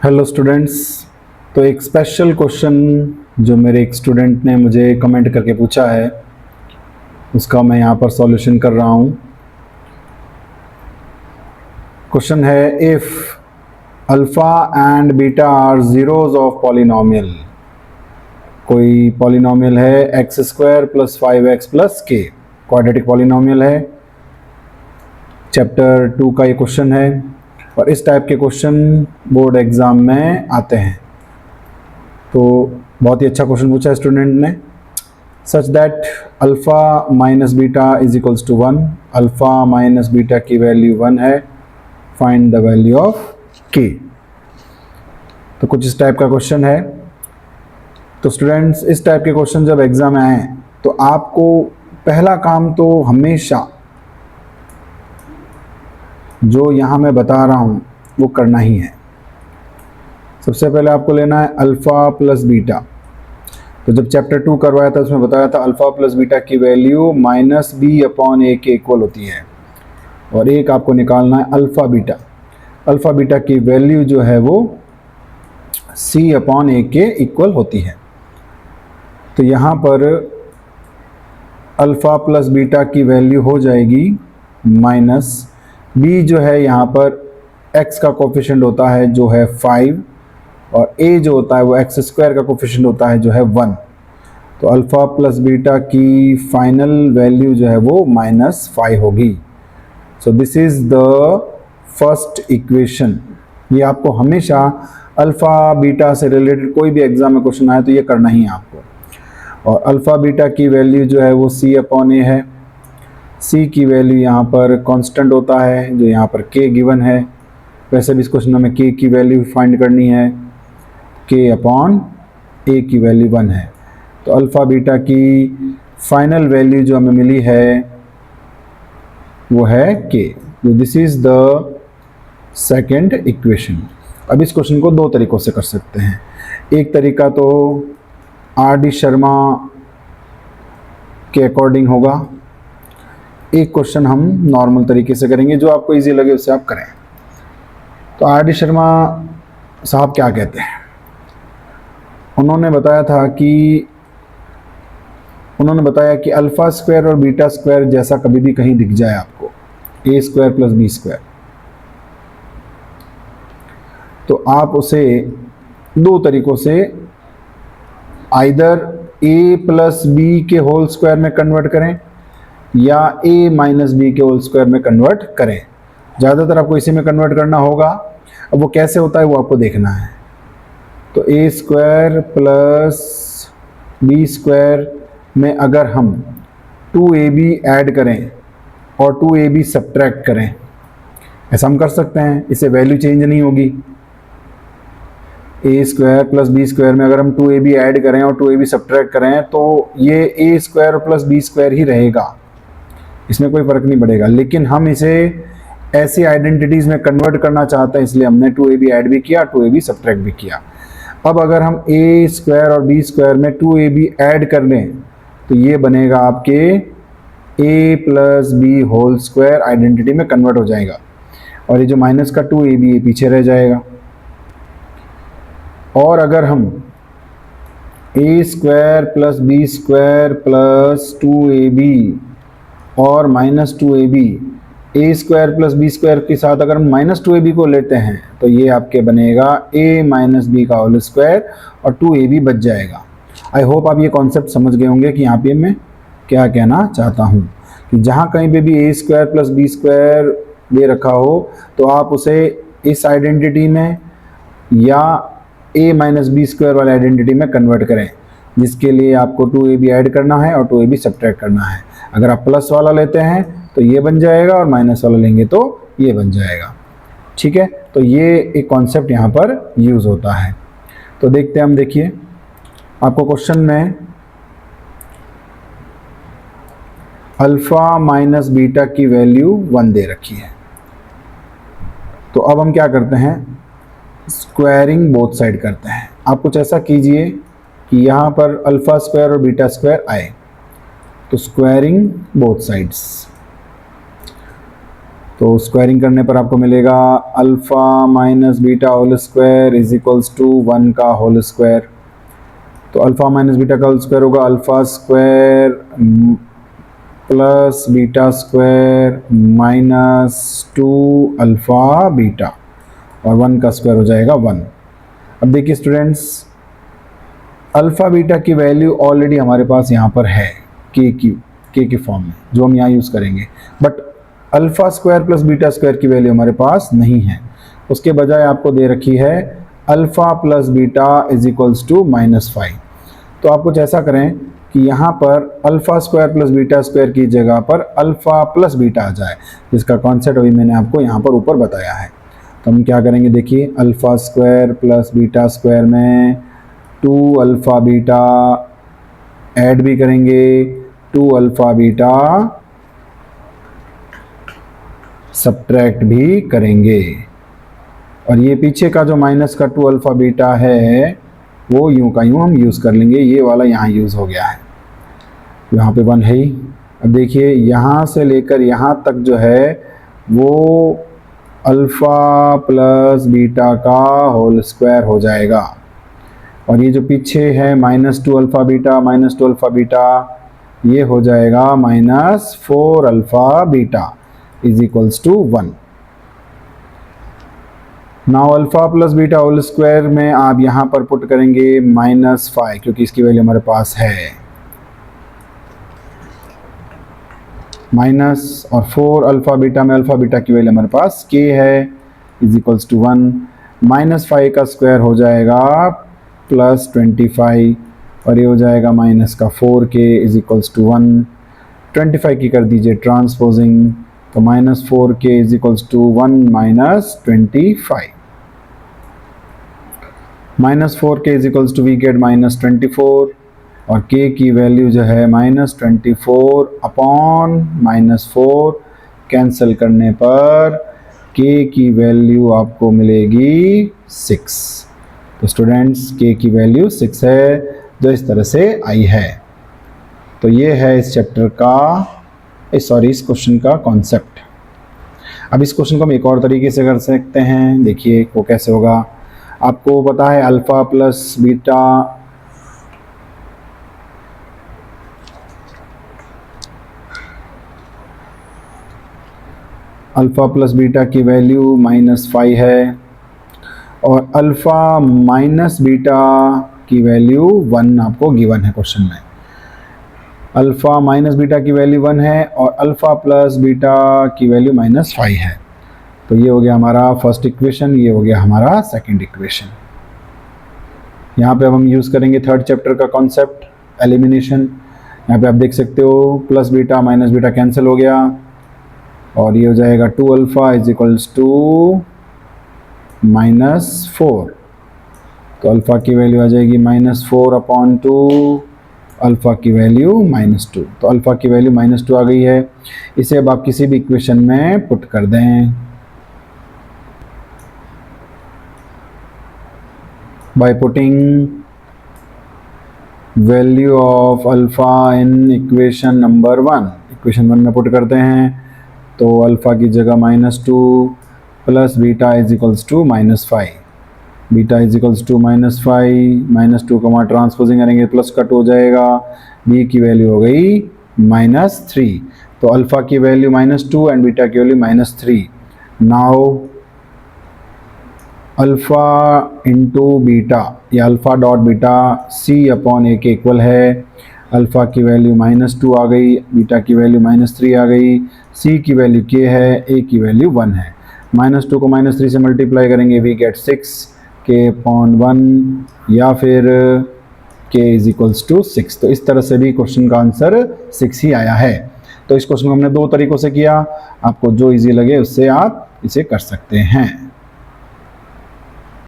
Hello students. तो एक special question जो मेरे एक स्टूडेंट ने मुझे कमेंट करके पूछा है, उसका मैं यहाँ पर सॉल्यूशन कर रहा हूँ। क्वेश्चन है, if alpha and beta are zeros of polynomial. कोई पॉलिनोमियल है x square plus 5x plus k, quadratic polynomial है। चैप्टर 2 का ये क्वेश्चन है और इस टाइप के क्वेश्चन बोर्ड एग्ज़ाम में आते हैं। तो बहुत ही अच्छा क्वेश्चन पूछा है स्टूडेंट ने। Such that alpha minus beta is equals to 1। Alpha minus beta की वैल्यू 1 है। फाइंड द वैल्यू ऑफ के। तो कुछ इस टाइप का क्वेश्चन है। तो स्टूडेंट्स, इस टाइप के क्वेश्चन जब एग्ज़ाम में आए तो आपको पहला काम तो हमेशा जो यहाँ मैं बता रहा हूँ वो करना ही है। सबसे पहले आपको लेना है अल्फ़ा प्लस बीटा। तो जब चैप्टर 2 करवाया था उसमें बताया था अल्फ़ा प्लस बीटा की वैल्यू माइनस बी अपॉन ए के इक्वल होती है, और एक आपको निकालना है अल्फ़ा बीटा। अल्फ़ा बीटा की वैल्यू जो है वो सी अपॉन ए के इक्वल होती है। तो यहाँ पर अल्फ़ा प्लस बीटा की वैल्यू हो जाएगी माइनस बी, जो है यहाँ पर x का कोफिशिएंट होता है जो है 5, और a जो होता है वो x स्क्वायर का कोफिशिएंट होता है जो है 1। तो अल्फ़ा प्लस बीटा की फाइनल वैल्यू जो है वो -5 होगी। So this is the first equation. ये आपको हमेशा अल्फ़ा बीटा से रिलेटेड कोई भी एग्जाम में क्वेश्चन आए तो ये करना ही है आपको। और अल्फ़ा बीटा की वैल्यू जो है वो c अपॉन ए है। c की वैल्यू यहाँ पर कांस्टेंट होता है जो यहाँ पर k गिवन है। वैसे भी इस क्वेश्चन में k की वैल्यू फाइंड करनी है, k अपॉन a की वैल्यू 1 है। तो अल्फ़ा बीटा की फाइनल वैल्यू जो हमें मिली है वो है k। This is the second equation. अब इस क्वेश्चन को दो तरीक़ों से कर सकते हैं। एक तरीका तो R.D. शर्मा के अकॉर्डिंग होगा, एक क्वेश्चन हम नॉर्मल तरीके से करेंगे, जो आपको इजी लगे उससे आप करें। तो R.D. शर्मा साहब क्या कहते हैं, उन्होंने बताया कि अल्फ़ा स्क्वायर और बीटा स्क्वायर जैसा कभी भी कहीं दिख जाए आपको, ए स्क्वायर प्लस बी स्क्वायर, तो आप उसे दो तरीक़ों से आइदर ए प्लस बी के होल स्क्वायर में कन्वर्ट करें या a माइनस बी के होल स्क्वायर में कन्वर्ट करें। ज़्यादातर आपको इसी में कन्वर्ट करना होगा। अब वो कैसे होता है वो आपको देखना है। तो a square plus B square में अगर हम 2ab ऐड करें और 2ab सब्ट्रैक्ट करें, ऐसा हम कर सकते हैं, इससे वैल्यू चेंज नहीं होगी। a square plus B square में अगर हम 2ab ऐड करें और 2ab सब्ट्रैक्ट करें तो ये a square plus B square ही रहेगा, इसमें कोई फ़र्क नहीं पड़ेगा। लेकिन हम इसे ऐसी आइडेंटिटीज़ में कन्वर्ट करना चाहते हैं, इसलिए हमने 2ab ऐड भी किया, 2ab सब्ट्रैक्ट भी किया। अब अगर हम a स्क्वायर और b स्क्वायर में 2ab ऐड कर लें तो ये बनेगा आपके a plus b whole square identity में कन्वर्ट हो जाएगा, और ये जो माइनस का 2ab ये पीछे रह जाएगा। और अगर हम a square plus B square plus 2ab और minus 2ab, a square plus B square के साथ अगर हम माइनस 2ab को लेते हैं तो ये आपके बनेगा a माइनस बी का होल स्क्वायर और 2ab बच जाएगा। आई होप आप ये कॉन्सेप्ट समझ गए होंगे कि यहाँ पे मैं क्या कहना चाहता हूँ, कि जहाँ कहीं पे भी ए स्क्वायर प्लस बी स्क्वायर दे रखा हो तो आप उसे इस आइडेंटिटी में या a माइनस बी स्क्वायर वाले आइडेंटिटी में कन्वर्ट करें, जिसके लिए आपको 2ab ऐड करना है और 2ab सब्ट्रैक्ट करना है। अगर आप प्लस वाला लेते हैं तो ये बन जाएगा, और माइनस वाला लेंगे तो ये बन जाएगा। ठीक है, तो ये एक कॉन्सेप्ट यहाँ पर यूज़ होता है। तो देखते हैं हम, देखिए आपको क्वेश्चन में अल्फ़ा माइनस बीटा की वैल्यू 1 दे रखी है। तो अब हम क्या करते हैं, स्क्वायरिंग बोथ साइड करते हैं। आप कुछ ऐसा कीजिए कि यहाँ पर अल्फ़ा स्क्वायर और बीटा स्क्वायर आए, तो स्क्वायरिंग बोथ साइड्स। तो तो स्क्वायरिंग करने पर आपको मिलेगा alpha minus beta whole square is equals to 1 का होल स्क्वायर। तो अल्फ़ा माइनस बीटा का होल स्क्वायर होगा alpha square plus beta square minus 2 alpha beta, और 1 का स्क्वायर हो जाएगा 1। अब देखिए स्टूडेंट्स, अल्फ़ा बीटा की वैल्यू ऑलरेडी हमारे पास यहाँ पर है के के फॉर्म में, जो हम यहाँ यूज़ करेंगे, but alpha square plus beta square की वैल्यू हमारे पास नहीं है। उसके बजाय आपको दे रखी है alpha plus beta is equals to -5। तो आप कुछ ऐसा करें कि यहाँ पर alpha square plus beta square की जगह पर अल्फ़ा प्लस बीटा आ जाए, जिसका कॉन्सेप्ट अभी मैंने आपको यहाँ पर ऊपर बताया है। तो हम क्या करेंगे, देखिए alpha square plus beta square में 2 अल्फ़ा बीटा ऐड भी करेंगे, 2 अल्फ़ा बीटा सब्ट्रैक्ट भी करेंगे, और ये पीछे का जो माइनस का 2 अल्फ़ा बीटा है वो यूं का यूं हम यूज़ कर लेंगे, ये वाला यहाँ यूज़ हो गया है, यहाँ पे 1 है ही। अब देखिए यहाँ से लेकर यहाँ तक जो है वो अल्फ़ा प्लस बीटा का होल स्क्वायर हो जाएगा, और ये जो पीछे है -2 अल्फ़ा बीटा ये हो जाएगा -4 alpha beta is equals to 1। Now alpha plus beta whole square में आप यहाँ पर पुट करेंगे -5, क्योंकि इसकी वैल्यू हमारे पास है माइनस, और 4 अल्फ़ा बीटा में अल्फ़ा बीटा की वैल्यू हमारे पास k है इज इक्वल्स टू 1। -5 का स्क्वायर हो जाएगा +25, और ये हो जाएगा -4k इज इक्वल्स टू 1। 25 की कर दीजिए ट्रांसपोजिंग, तो -4k is equals to 1 -25, -4k is equals to we get -24, और k की वैल्यू जो है -24 अपॉन -4 कैंसिल करने पर k की वैल्यू आपको मिलेगी 6। तो स्टूडेंट्स k की वैल्यू 6 है, जो इस तरह से आई है। तो ये है इस चैप्टर का इस क्वेश्चन का कॉन्सेप्ट। अब इस क्वेश्चन को हम एक और तरीके से कर सकते हैं, देखिए वो कैसे होगा। आपको पता है अल्फ़ा प्लस बीटा की वैल्यू -5 है, और अल्फ़ा माइनस बीटा की वैल्यू 1 आपको गिवन है क्वेश्चन में। अल्फ़ा माइनस बीटा की वैल्यू 1 है और अल्फ़ा प्लस बीटा की वैल्यू -5 है। तो ये हो गया हमारा फर्स्ट इक्वेशन, ये हो गया हमारा सेकंड इक्वेशन। यहाँ पे अब हम यूज़ करेंगे थर्ड चैप्टर का कॉन्सेप्ट एलिमिनेशन। यहाँ पे आप देख सकते हो plus beta minus beta cancel हो गया, और ये हो जाएगा 2 अल्फ़ा इज इक्वल्स टू -4। तो अल्फ़ा की वैल्यू आ जाएगी -4 अपॉन 2, अल्फ़ा की वैल्यू -2। तो अल्फ़ा की वैल्यू -2 आ गई है। इसे अब आप किसी भी इक्वेशन में पुट कर दें। By putting value of alpha in equation number 1, equation 1 में पुट करते हैं। तो अल्फ़ा की जगह -2 plus beta is equals to -5, beta is equals to -5, -2 को वहाँ ट्रांसपोजिंग करेंगे प्लस कट हो जाएगा, बी की वैल्यू हो गई -3। तो अल्फ़ा की वैल्यू -2 एंड बीटा की value -3। Now alpha into beta या alpha dot beta c upon a के इक्वल है। अल्फ़ा की वैल्यू -2 आ गई, बीटा की वैल्यू -3 आ गई, c की वैल्यू k है, a की वैल्यू 1 है। -2 को -3 से मल्टीप्लाई करेंगे, वी गेट 6 k अपॉन 1, या फिर k इज इक्वल्स टू 6। तो इस तरह से भी क्वेश्चन का आंसर 6 ही आया है। तो इस क्वेश्चन को हमने 2 तरीक़ों से किया, आपको जो इजी लगे उससे आप इसे कर सकते हैं।